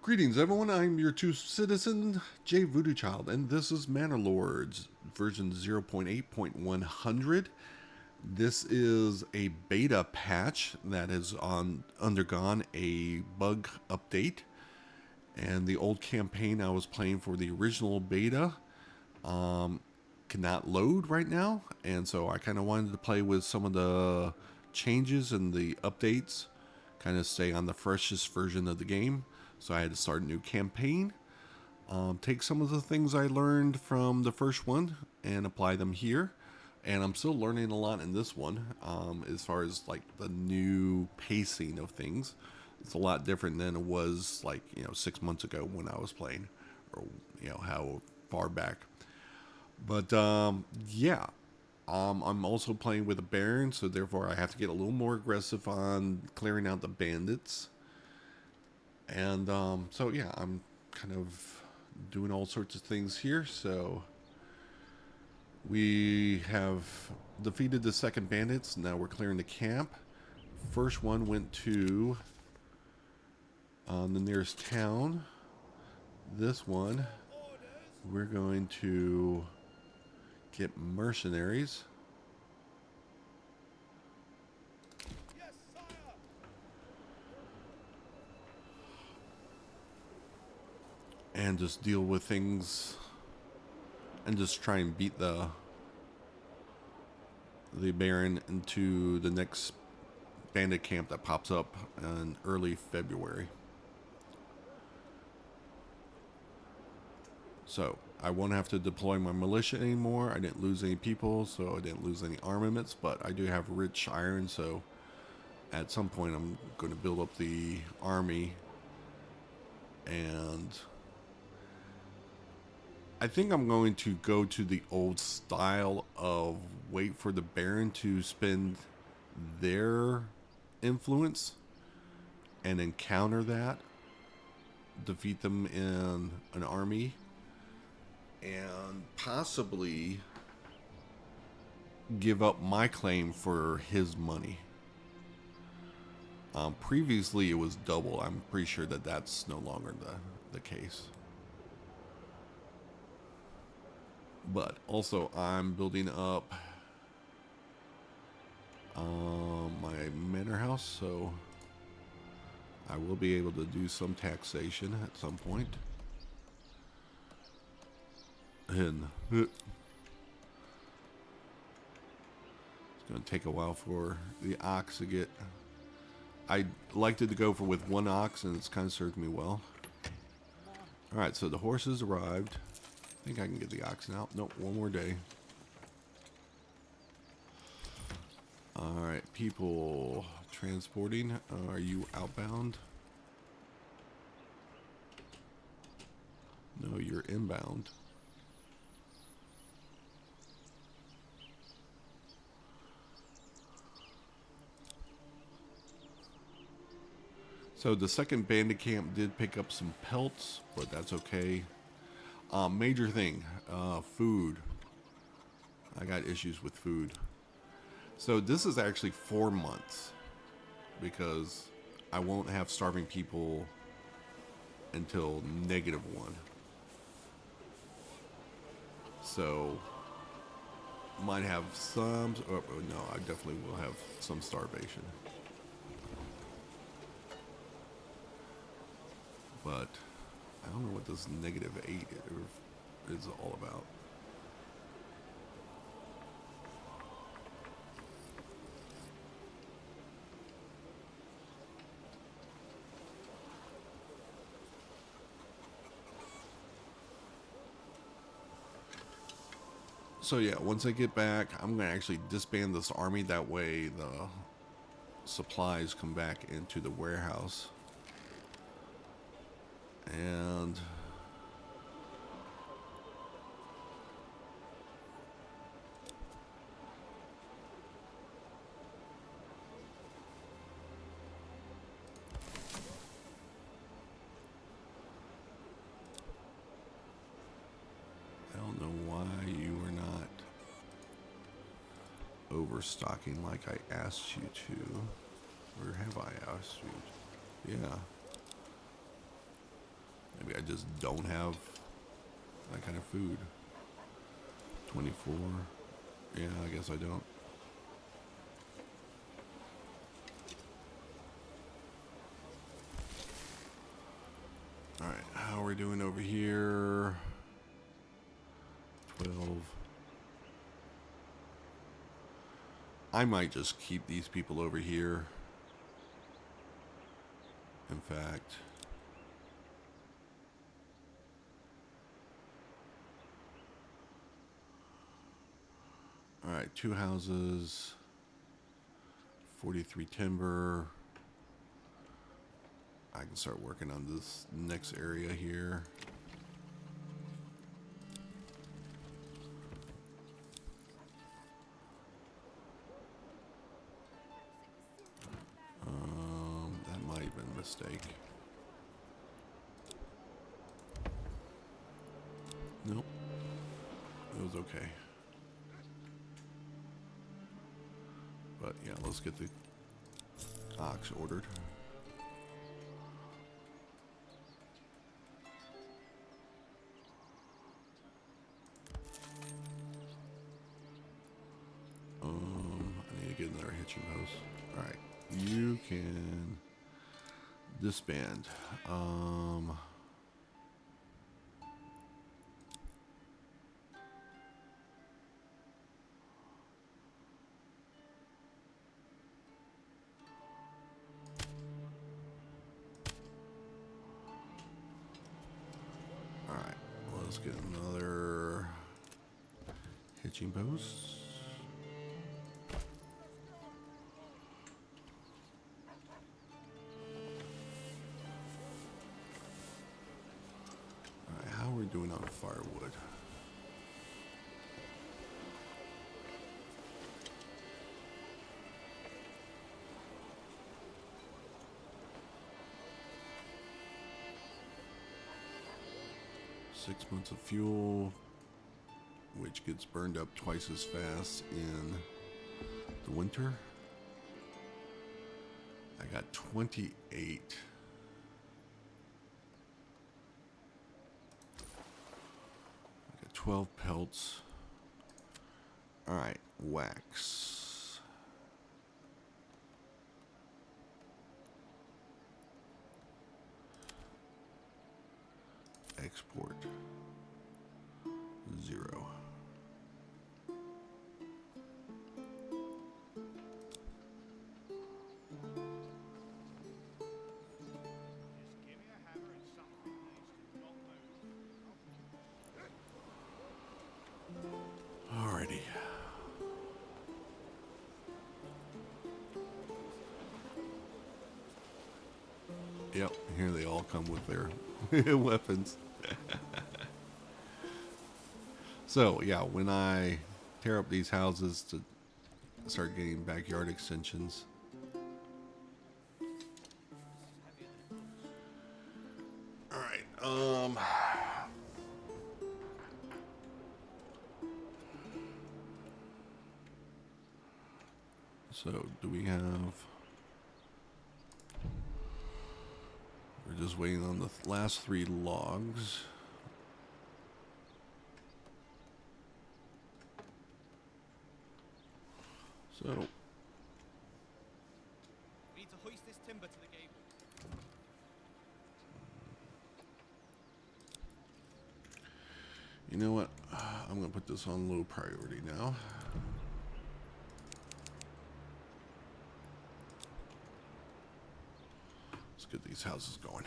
Greetings, everyone. I'm your true citizen, jvoodoochild, and this is Manor Lords version 0.8.100. This is a beta patch that has undergone a bug update, and the old campaign I was playing for the original beta cannot load right now, and so I kind of wanted to play with some of the changes and the updates, kind of stay on the freshest version of the game. So I had to start a new campaign, take some of the things I learned from the first one and apply them here. And I'm still learning a lot in this one, as far as like the new pacing of things. It's a lot different than it was like 6 months ago when I was playing, or how far back. But yeah, I'm also playing with a Baron, so therefore I have to get a little more aggressive on clearing out the bandits. And so yeah, I'm kind of doing all sorts of things here. So we have defeated the second bandits. Now we're clearing the camp. First one went to the nearest town. This one, we're going to get mercenaries. And just deal with things and just try and beat the Baron into the next bandit camp that pops up in early February. So I won't have to deploy my militia anymore. I didn't lose any people, so I didn't lose any armaments, but I do have rich iron, so at some point I'm going to build up the army, and I think I'm going to go to the old style of wait for the Baron to spend their influence and then counter that, defeat them in an army, and possibly give up my claim for his money. Previously it was double. I'm pretty sure that that's no longer the case. But also I'm building up my manor house, so I will be able to do some taxation at some point. And it's going to take a while for the ox to get... I liked it to go with one ox, and it's kind of served me well. Alright, so the horses arrived. I think I can get the oxen out. Nope, one more day. Alright, people transporting. Are you outbound? No, you're inbound. So the second bandit camp did pick up some pelts, but that's okay. Major thing, food. I got issues with food. So this is actually 4 months, because I won't have starving people until -1. So might have some, oh, no, I definitely will have some starvation. But I don't know what this -8 is all about. So yeah, once I get back, I'm going to actually disband this army. That way the supplies come back into the warehouse. And I don't know why you are not overstocking like I asked you to. Or have I asked you to? Yeah. Maybe I just don't have that kind of food. 24. Yeah, I guess I don't. Alright, how are we doing over here? 12. I might just keep these people over here. In fact, alright, 2 houses, 43 timber. I can start working on this next area here. That might have been a mistake. Nope. It was okay. But yeah, let's get the ox ordered. I need to get another hitching post. Alright, you can disband. Alright, let's get another hitching post. How are we doing on firewood? Six months of fuel, which gets burned up twice as fast in the winter. I got 28. I got 12 pelts. All right, wax. Export. 0. Alrighty. Yep, here they all come with their weapons. So, yeah, when I tear up these houses to start getting backyard extensions. Alright, so do we have... We're just waiting on the last 3 logs. So we need to hoist this timber to the gable. you know what? I'm gonna put this on low priority now. Let's get these houses going.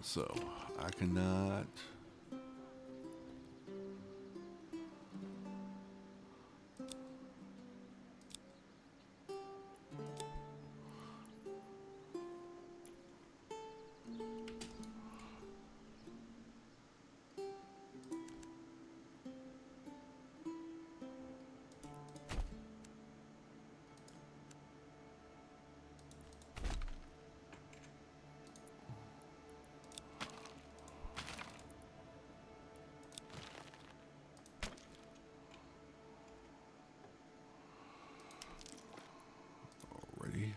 So I cannot. Already.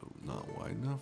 Oh, not wide enough.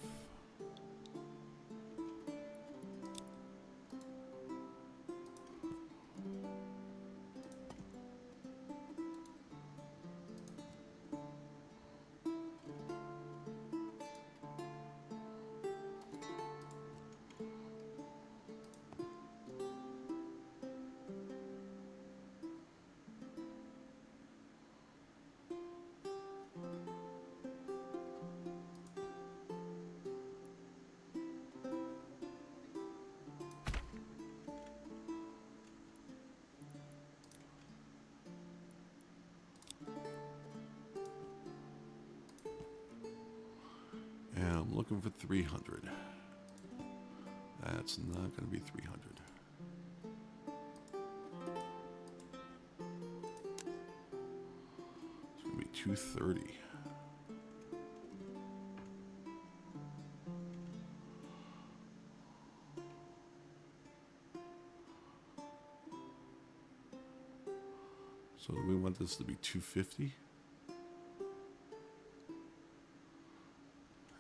And I'm looking for 300. That's not going to be 300. It's going to be 230. So do we want this to be 250?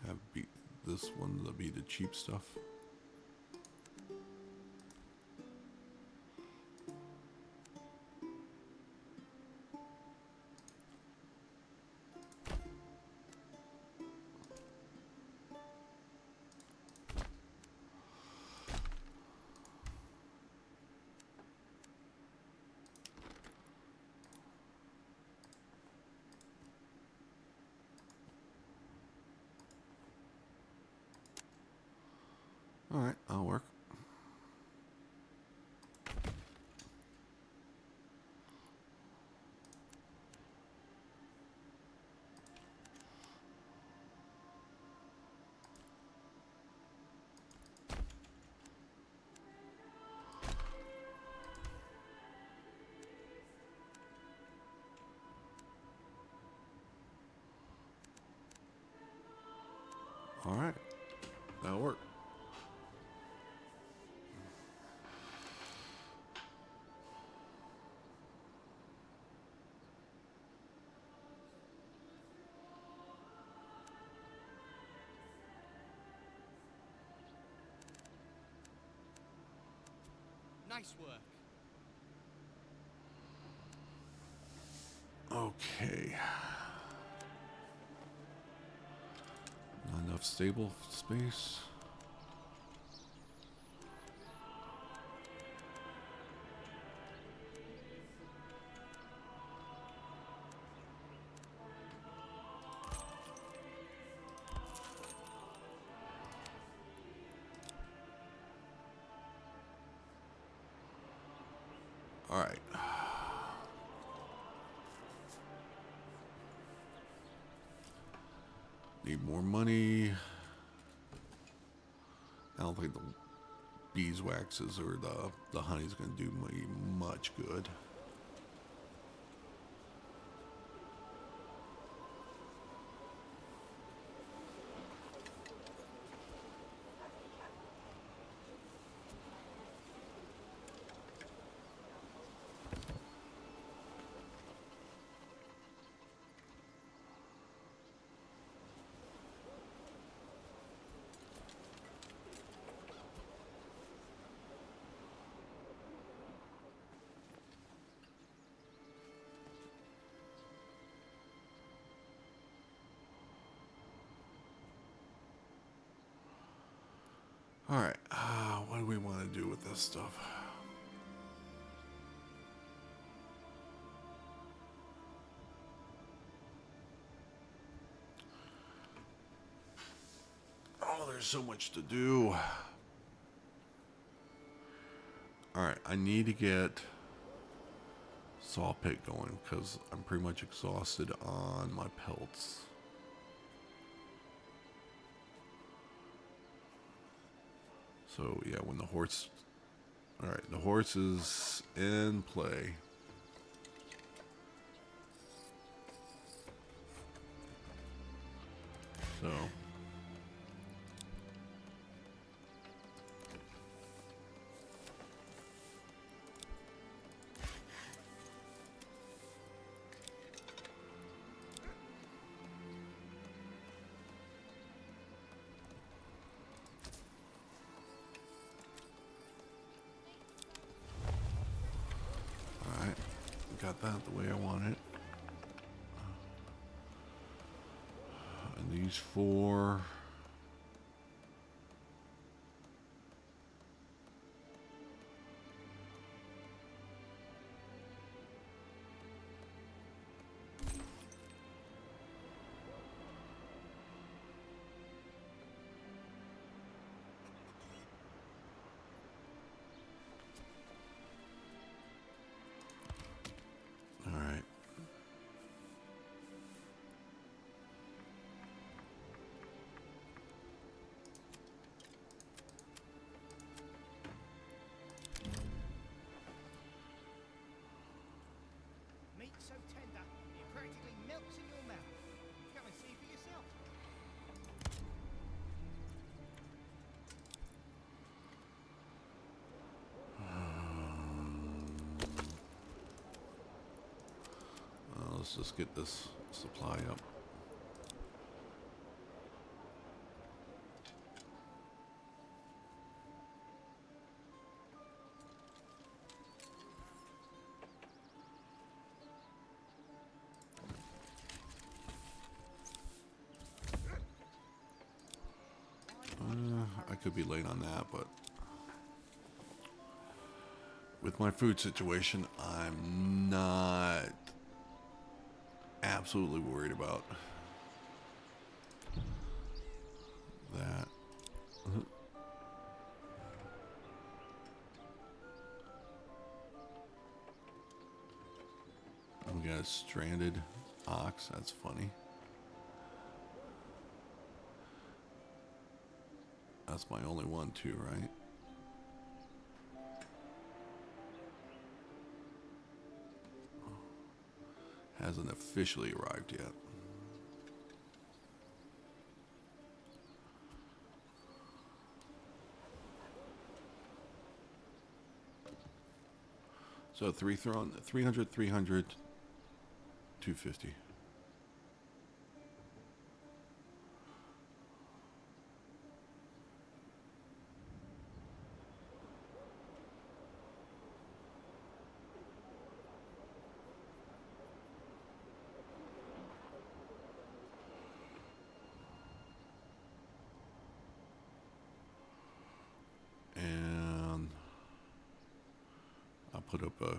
Have be this one to be the cheap stuff. All right, I'll work. All right, that'll work. Nice work. Okay. Not enough stable space. All right. Need more money. I don't think the beeswaxes or the honey's going to do me much good. All right. What do we want to do with this stuff? Oh, there's so much to do. All right. I need to get saw pit going because I'm pretty much exhausted on my pelts. So yeah, when the horse, all right, the horse is in play. So all right, got that the way I want it. And these four. All right. Meat so tender, it practically melts in your mouth. Come and see for yourself. Let's just get this supply up. I could be late on that, but with my food situation, I'm not absolutely worried about that. We got a stranded ox. That's funny. That's my only one too, right? Hasn't officially arrived yet. So 300, 300, 250. And I'll put up a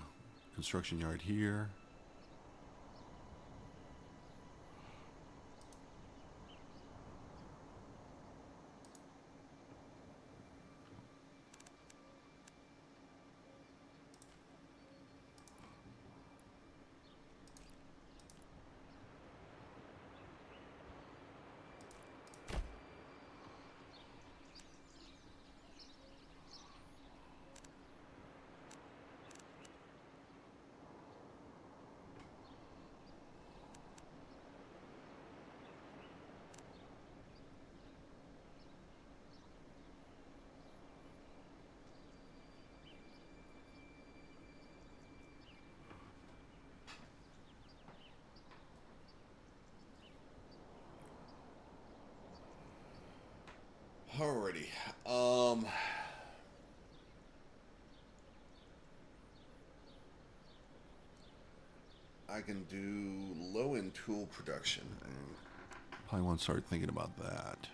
construction yard here. Alrighty. I can do low end tool production. Probably want to start thinking about that.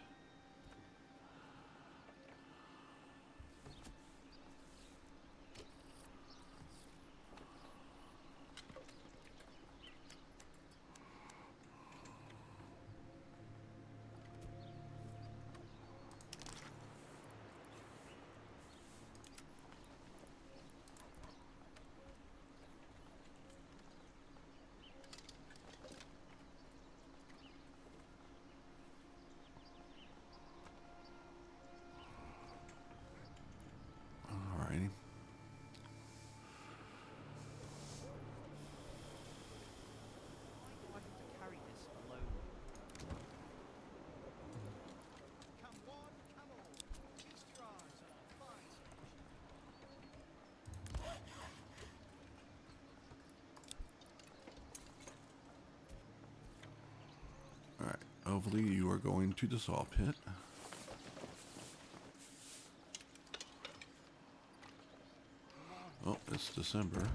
hopefully you are going to the saw pit. Oh, it's December.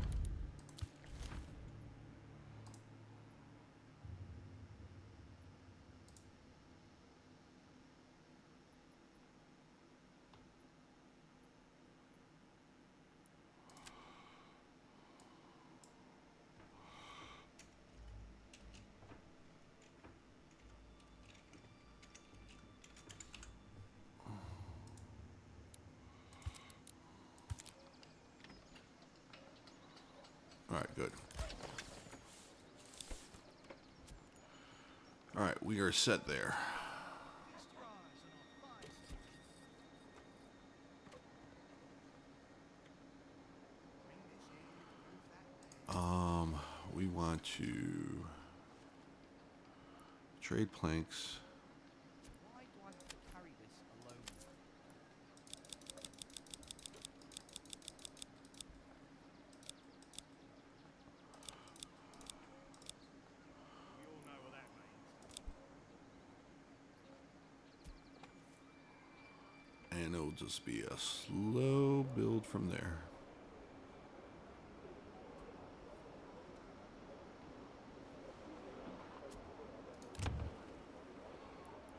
All right, good. All right, we are set there. Cast your eyes on our fire station. Bring this here to move that there. We want to trade planks. Why do I have to carry this alone? You all know what that means. And it'll just be a slow build from there.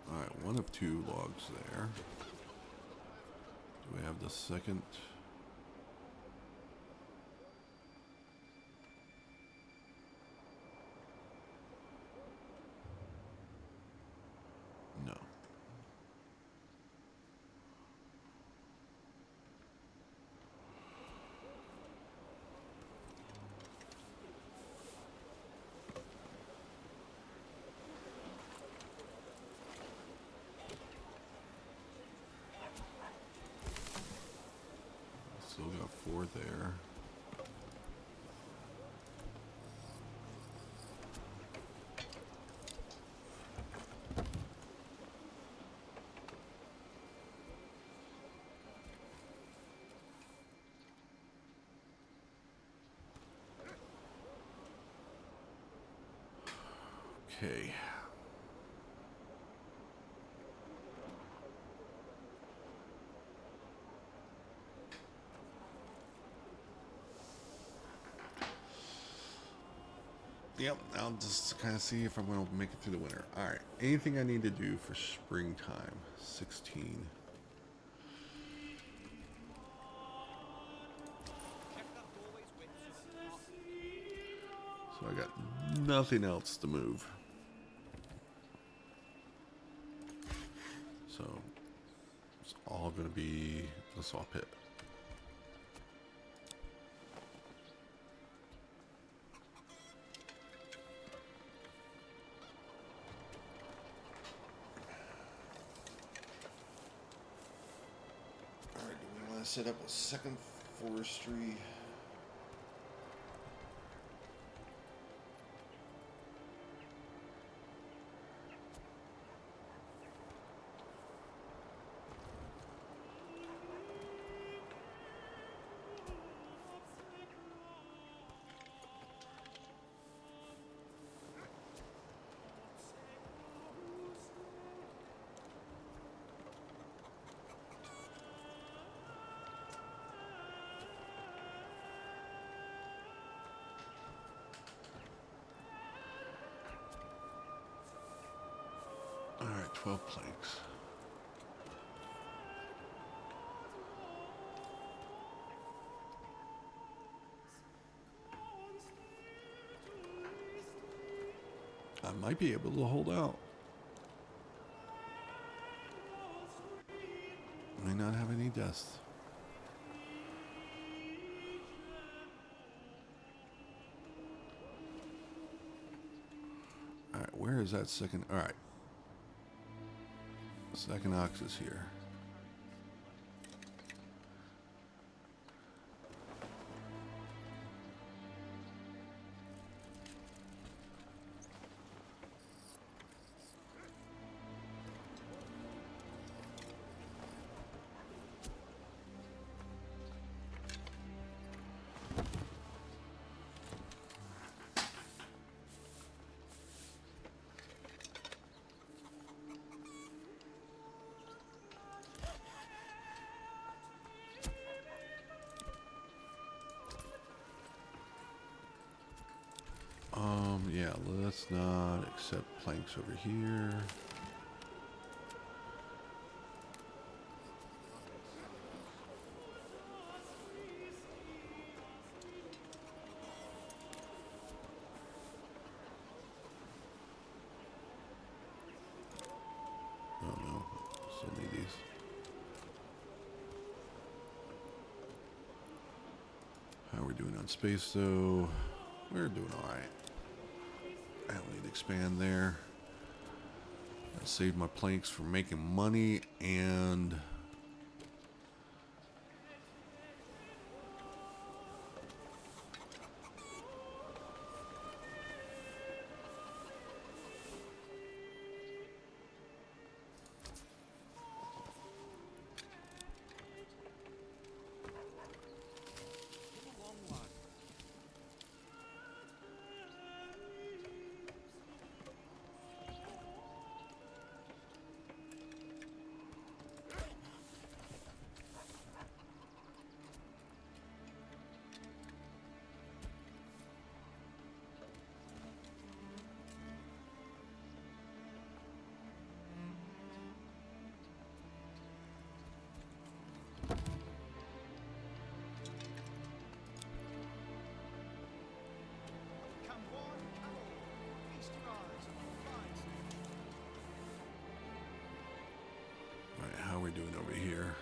All right, one of two logs there. Do we have the second? No. Still got 4 there. Okay. Yep, I'll just kind of see if I'm going to make it through the winter. All right, anything I need to do for springtime? 16. Check that doorway's width so it's not. So I got nothing else to move. So it's all going to be the saw pit. All right, do we want to set up a second forestry? All right, 12 planks. I might be able to hold out. May not have any deaths. All right, where is that second? All right. Second ox is here. let's not accept planks over here. Oh no, still need these. How are we doing on space though? We're doing alright. I don't need to expand there. I saved my planks for making money and Come along, lad. Come one and all, feast your eyes on the fine stuff. alright, how are we doing over here?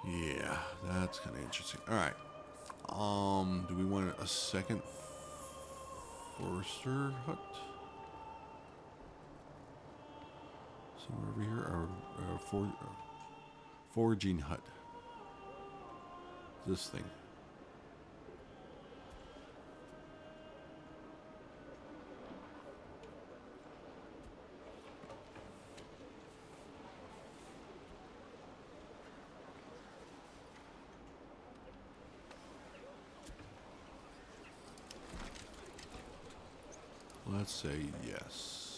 Yeah, that's kind of interesting. All right. Do we want a second forester hut? Somewhere over here, or foraging hut. This thing. Let's say yes.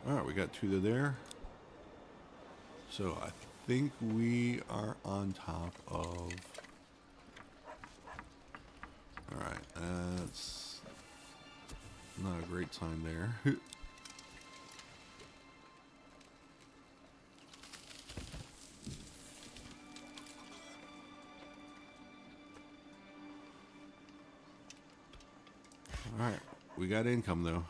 All right, we got two there. So I think we are on top of. All right, that's not a great sign there. All right, we got income though.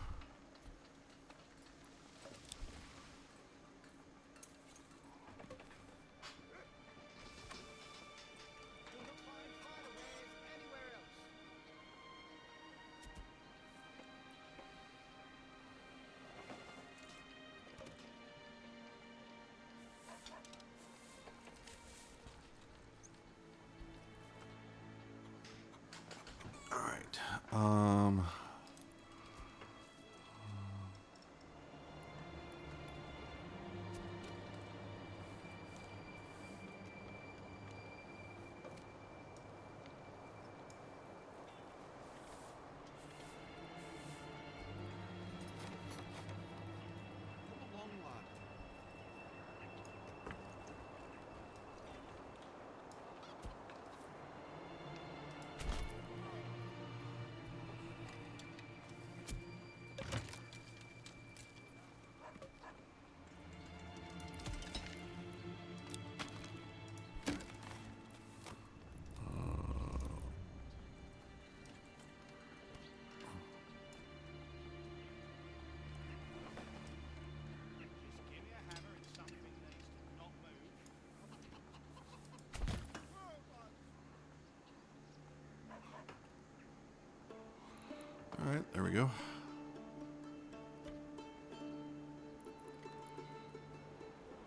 You'll not find finer wares anywhere else. All right. go.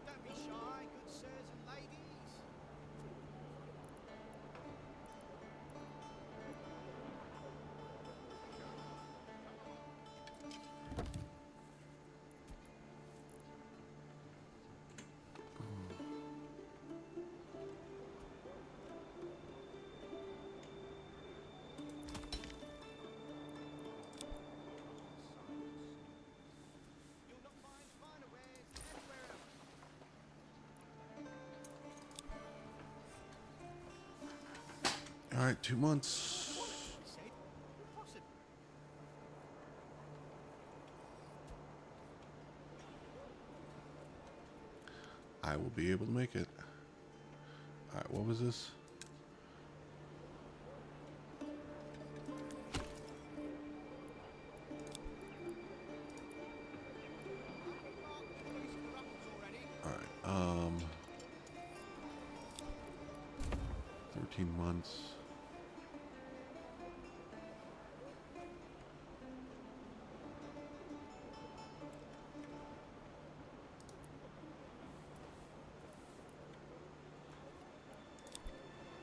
Don't be shy, good sirs and ladies. You'll not find finer wares anywhere else. All right, 2 months. He said, impossible. I will be able to make it. All right, what was this? Mark, police in the ruffles already. All right, 13 months.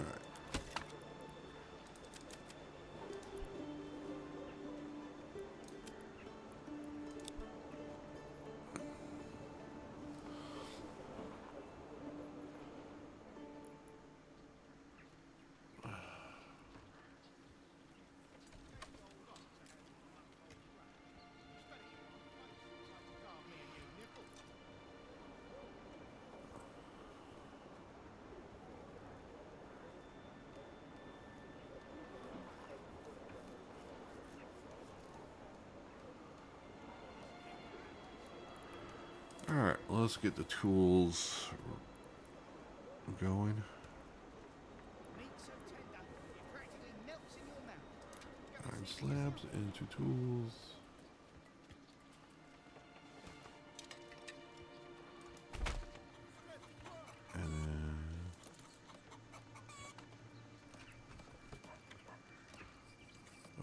All right. All right, let's get the tools going. Meat so tender, it practically melts in your mouth. Go and Iron see for yourself. slabs into tools. And then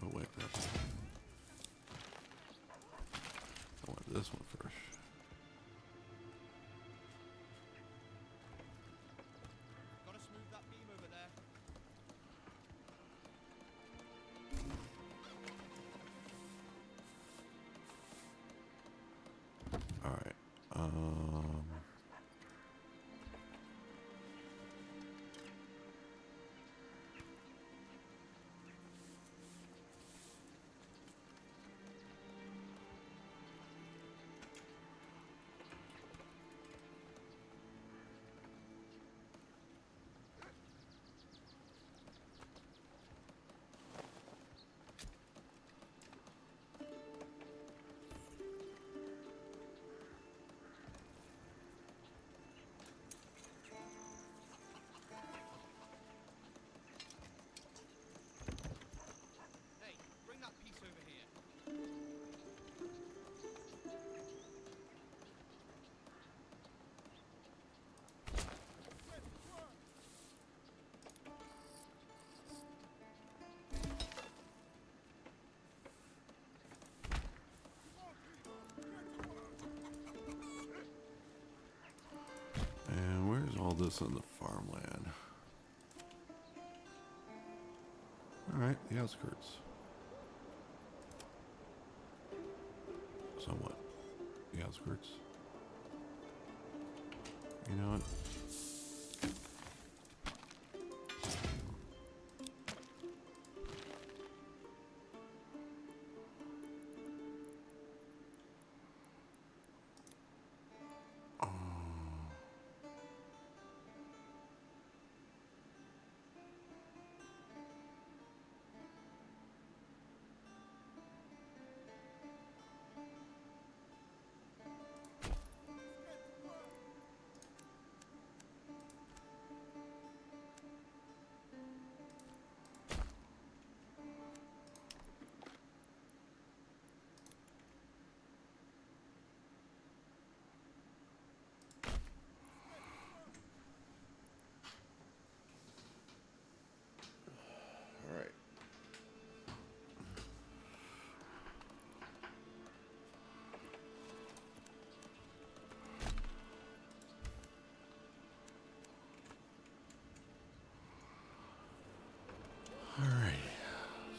oh wait, that's I want this one first. Gotta smooth that beam over there. All right. Hey, bring that piece over here. And where's all this on the farmland? All right, the outskirts. Somewhat. The outskirts. You know what?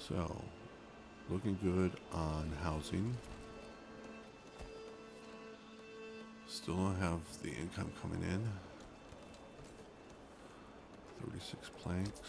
So, looking good on housing. Still don't have the income coming in. 36 planks.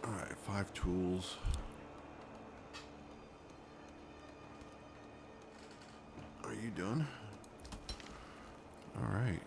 Alright, 5 tools. Are you done? Alright.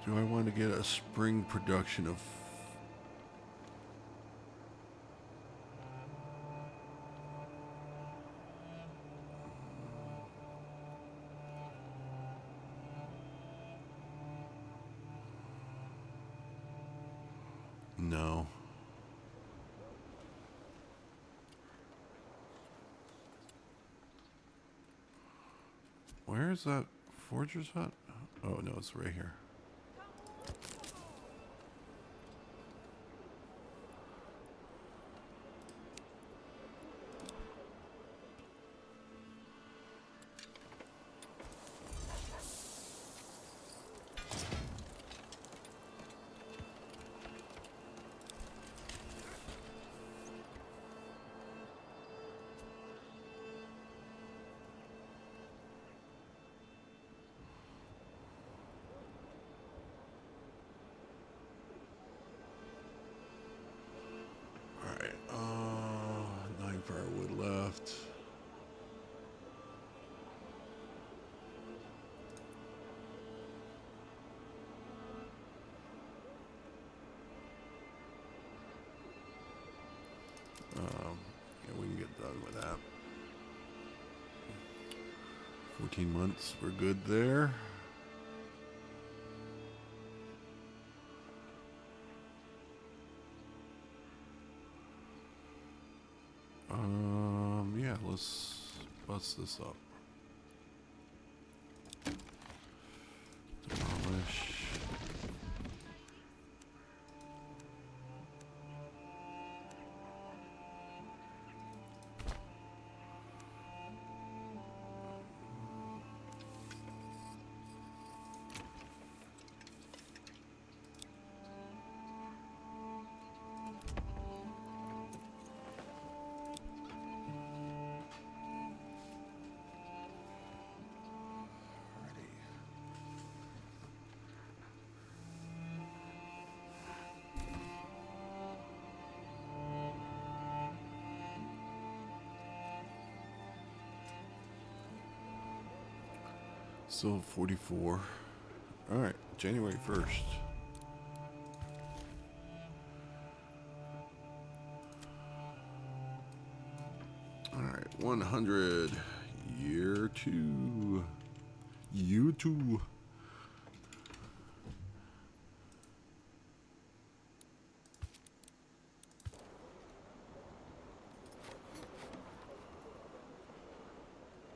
Do I want to get a spring production of... No. Where is that forger's hut? Oh, no, it's right here. Alright, 9 firewood left. Yeah, we can get done with that. 14 months, we're good there. Yeah, let's bust this up. Demolish. Still 44. All right, January 1st. All right, 100. Year 2. You too.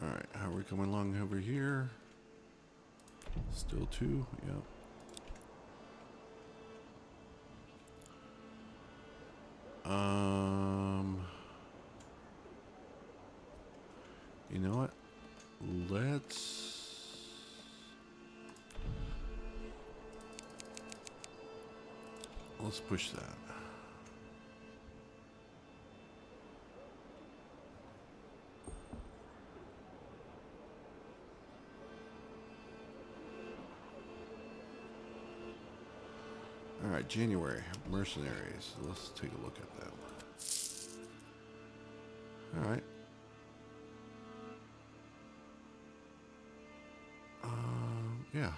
All right, how are we coming along over here? Still 2, yep. You know what? Let's push that. Alright, January. Mercenaries. Let's take a look at them. Alright. Yeah.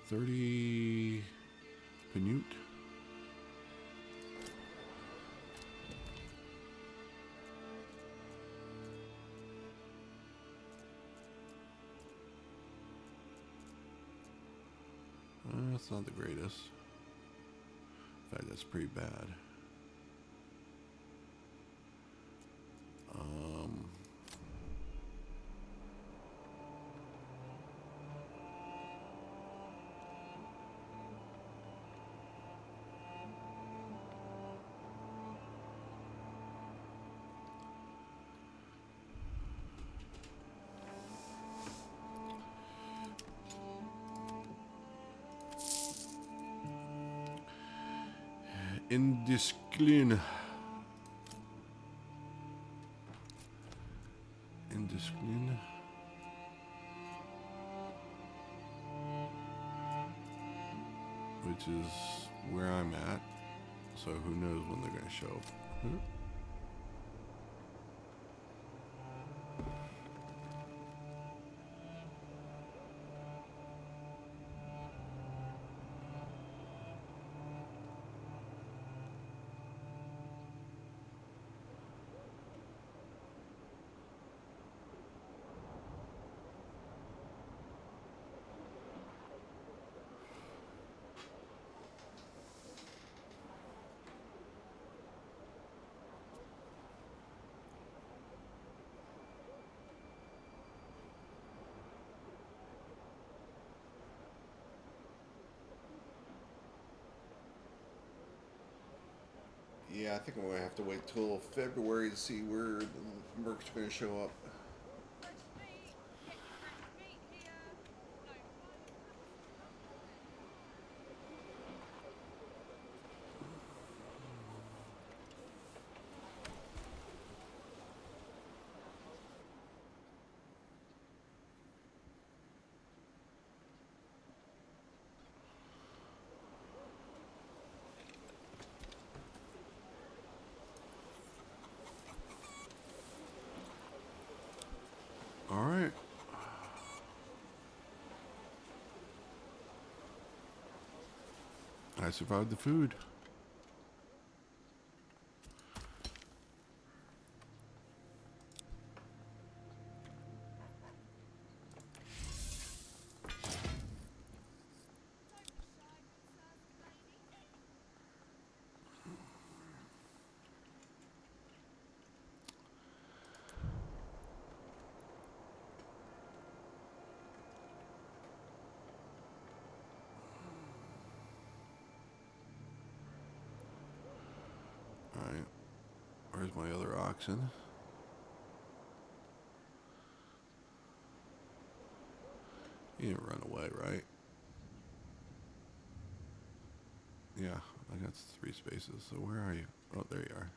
30 Canute. That's not the greatest. In fact, that's pretty bad. Indiscipline. Indiscipline. Which is where I'm at. So who knows when they're going to show up. Yeah, I think I'm going to have to wait till February to see where the merc's going to show up. All right. I survived the food. All right. Where's my other oxen? You didn't run away, right? Yeah, I got 3 spaces. So where are you? Oh, there you are.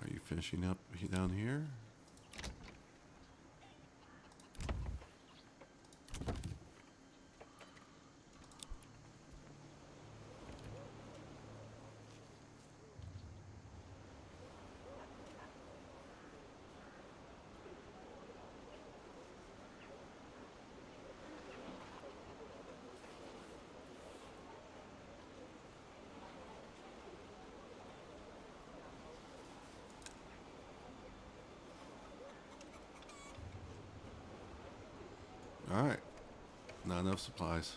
Are you finishing up down here? All right. Not enough supplies.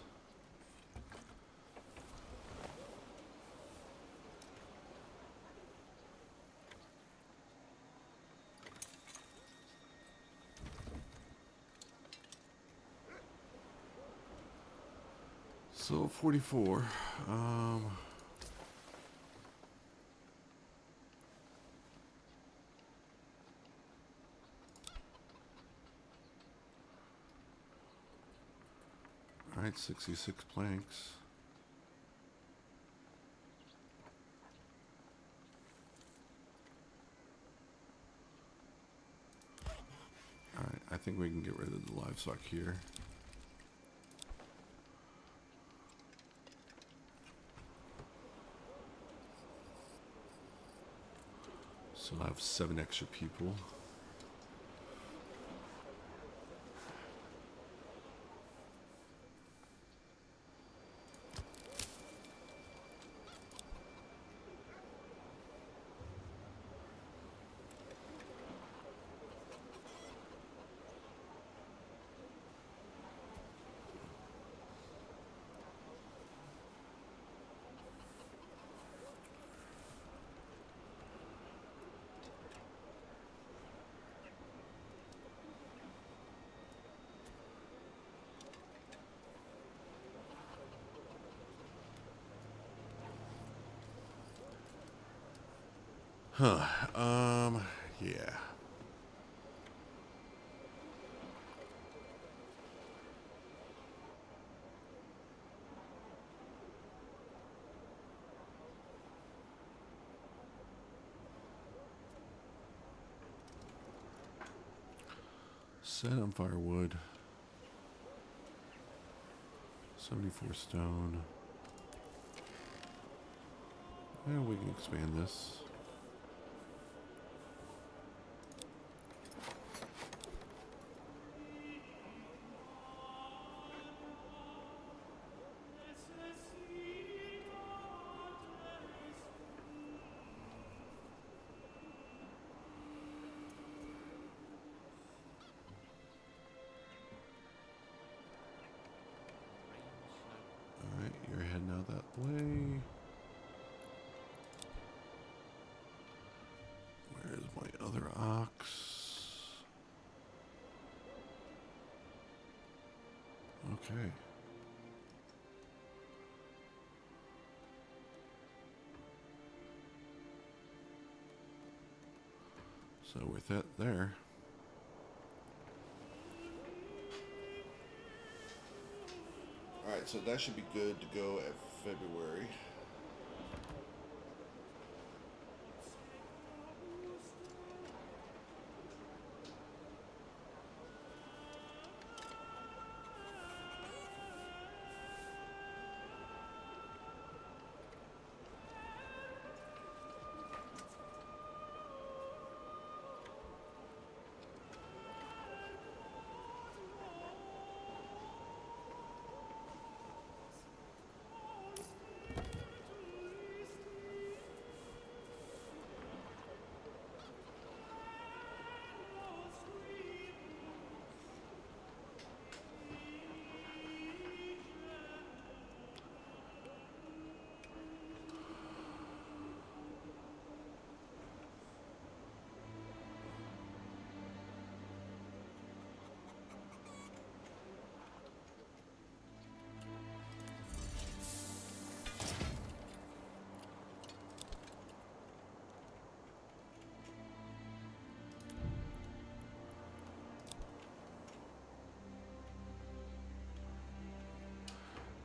So 44. All right, 66 planks. All right, I think we can get rid of the livestock here. So I'll have 7 extra people. Huh. Yeah. Set on firewood. 74 stone. Yeah, we can expand this. Alright, you're heading out that way. Where's my other ox? Okay. So with that there. Alright, so that should be good to go at February.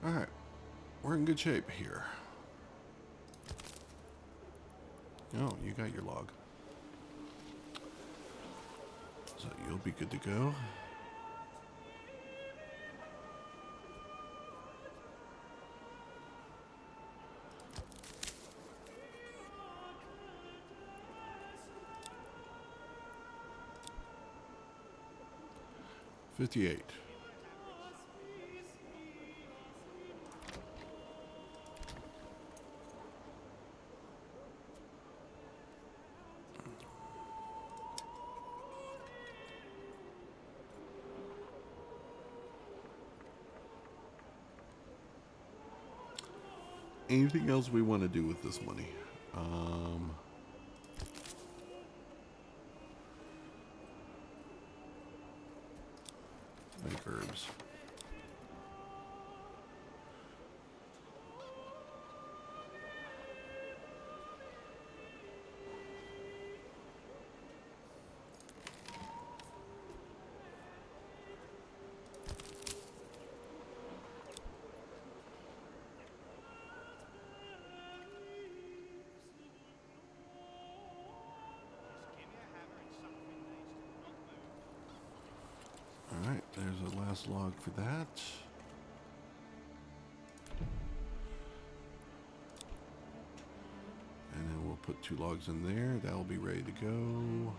Alright, we're in good shape here. Oh, you got your log. So you'll be good to go. $58. Anything else we want to do with this money? Make herbs. Alright, there's a last log for that. And then we'll put 2 logs in there. That'll be ready to go.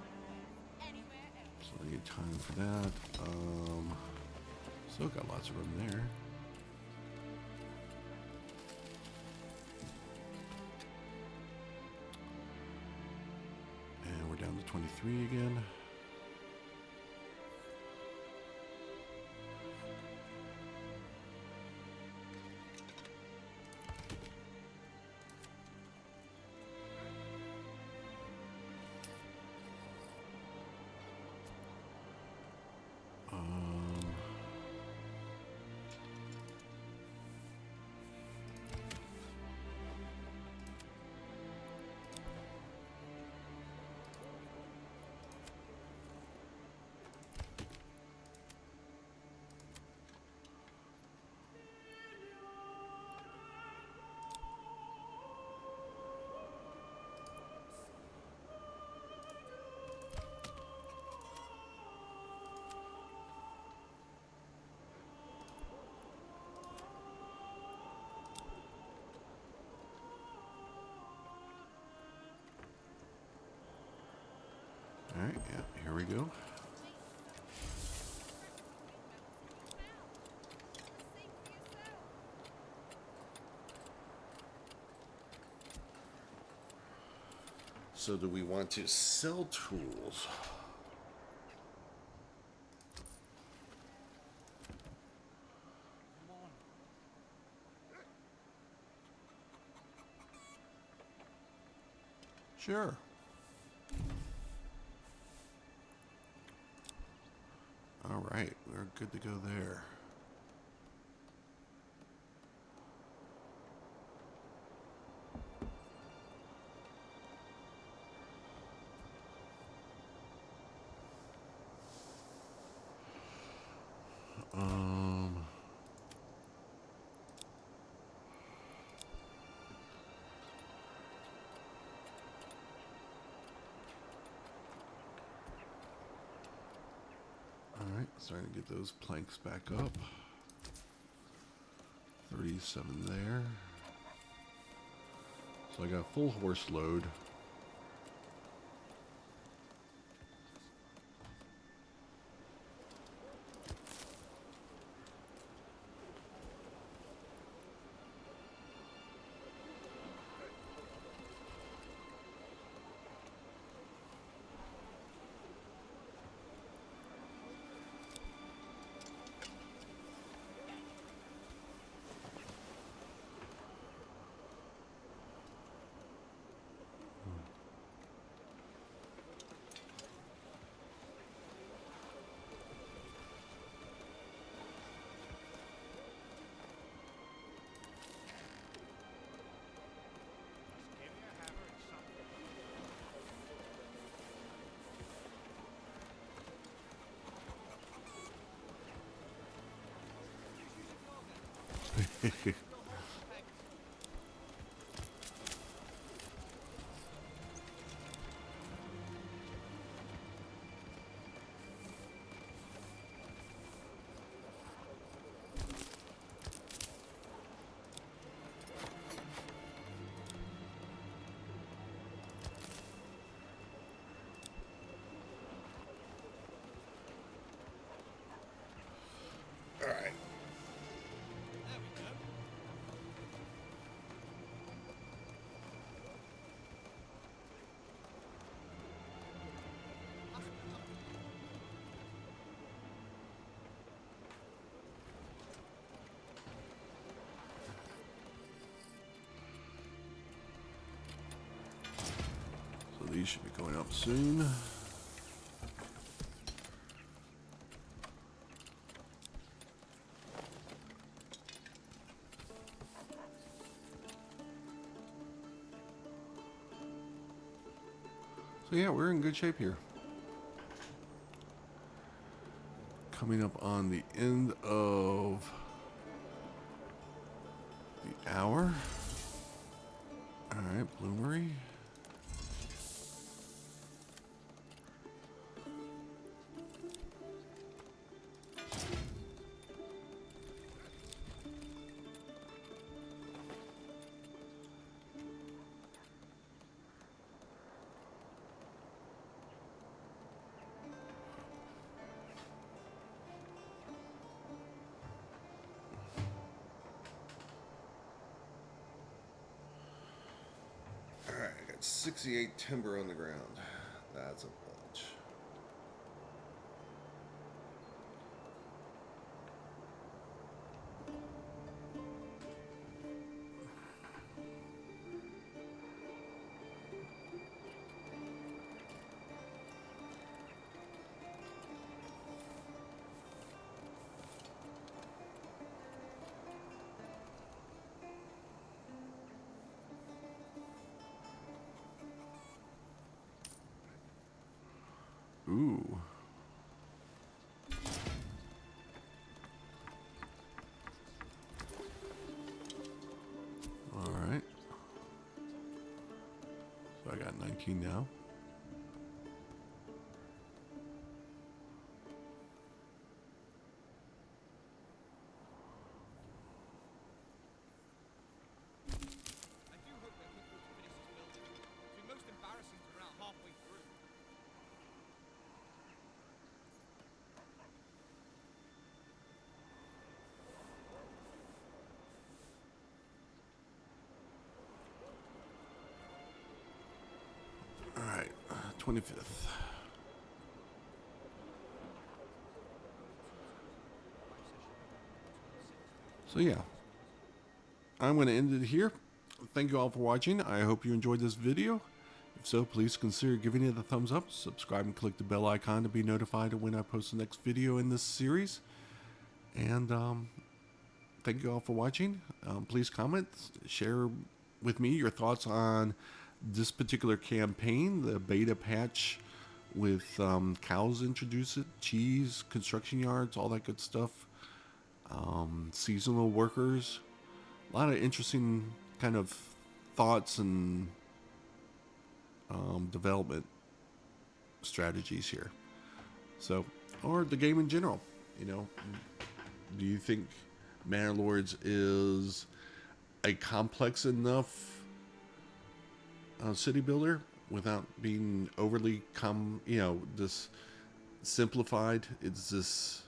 So I need time for that. Still got lots of room there. And we're down to 23 again. All right, yeah, here we go. So do we want to sell tools? Sure. All right, we're good to go there. All right, starting to get those planks back up. 37 there. So I got a full horse load. All right. So these should be going up soon. So yeah, we're in good shape here. Coming up on the end of the hour. All right, Bloomery. 68 timber on the ground. That's a bunch. Ooh. All right. So I got 19 now. I do hope they're quick to finish this building. It's been most embarrassing to run out halfway through. All right, 25th. So yeah, I'm going to end it here. Thank you all for watching. I hope you enjoyed this video. If so, please consider giving it a thumbs up, subscribe, and click the bell icon to be notified of when I post the next video in this series. And thank you all for watching. Please comment, share with me your thoughts on this particular campaign, the beta patch with cows introduced, cheese, construction yards, all that good stuff. Seasonal workers, a lot of interesting kind of thoughts and development strategies here. So, or the game in general, you know, do you think Manor Lords is a complex enough city builder without being overly this simplified? It's this,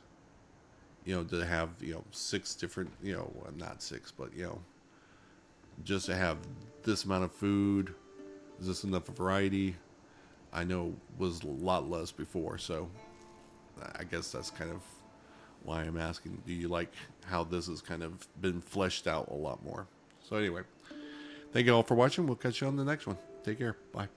to have, 6 different, well, not 6, but, just to have this amount of food, is this enough variety? I know was a lot less before, so I guess that's kind of why I'm asking. Do you like how this has kind of been fleshed out a lot more? So anyway, thank you all for watching. We'll catch you on the next one. Take care. Bye.